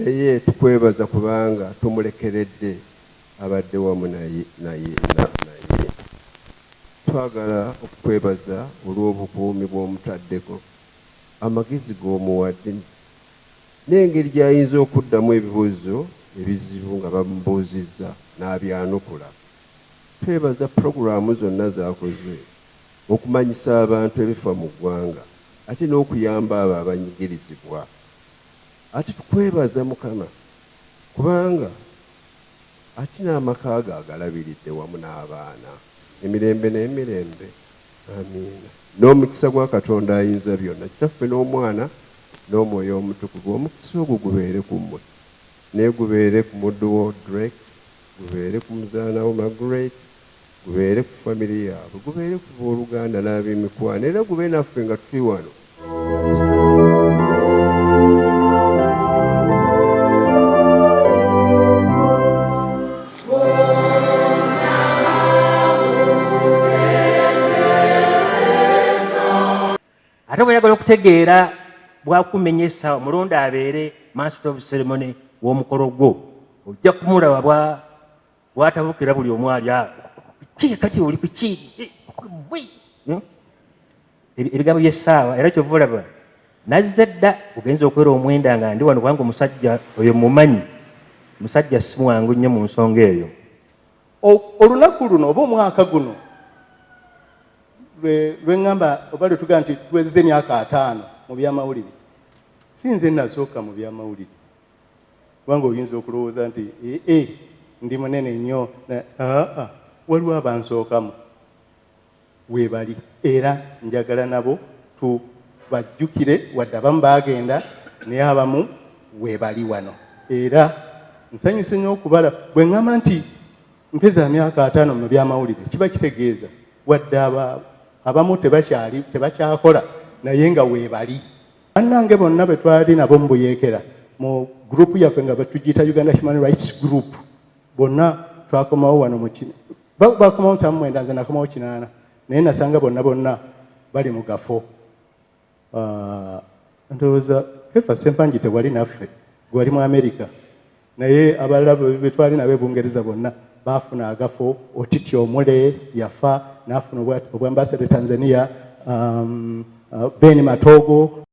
naye tukwebaza kubanga tumulekeredde abadde wamu naye. Twagala okukwebaza olw'obukuumi bw'omutaddeko, amagezi g'omuwadde n'engeri gy'ayinza okuddamu ebibuuzo ebizibu nga bamubuuzizza n'abyanukula. Twebaza puroguraamu zonna z'akoze okumanyisa abantu ebifa mu ggwanga ate n'okuyamba abo abanyigirizibwa. Ate tukwebaza Mukama kubanga ate n'amaka ge agalabiridde wamu n'abaana emirembe n'emirembe. Amiina. N'omukisa gwa Katonda ayinza byonna, Kitaffe n'Omwana n'Omwoyo Omutukuvu, omukisa ogwo gubeere ku mmwe, naye gubeere ku muddu wo Drake, gubeere ku muzaana wo Margaret, gubeere ku famire yaabwe, gubeere ku booluganda n'ab'emikwano, era gubeere naffe nga tuli wano. Ate bw'oyagala okutegeera bwakumenyesa omulundi abeere master of ceremony w'omukolo gwo, ojja kumulaba bwatabukira buli omu ali awo. Kati oli ku ki? Ebigambo by'essaawa, era kyova olaba nazze dda ogenza okwera omwenda nga ndi wano kubanga omusajja oyo mumanyi, musajja si mwangu nnyo mu nsonga eyo. Olunaku luno oba omwaka guno lwengamba oba lwetugaa nti tuwezezza emyaka 5 mu byamawulire, si nze nasooka mu byamawulire, kubanga oyinza okulowooza nti ndi munene nnyo. Waliwo abansookamu, weebali, era njagala nabo tubajjukire, wadde abamu baagenda naye abamu weebali wano. Era nsanyuse nnyo okubala bwe ngamba nti mpeza myaka 5 mu byamawulire, kiba kitegeeza wadde abamu tebakyakola naye nga weebali. Bannange bonna bwe twali nabo mu Buyeekera mu gurupu yaffe nga batugiyita Uganda Human Rights Group, bonna twakomawo wano mu bakomawo 9, nze nakomawo 8, naye nasanga bonna bali mu gafo. Ndowooza Kefa Ssempangi tewali naffe, gwali mu Amerika, naye abalala be twali nabo e Bungereza bonna baafuna agafo. Otiti Omule yafa n'afuna obwambasade Tanzania, Ben Matogo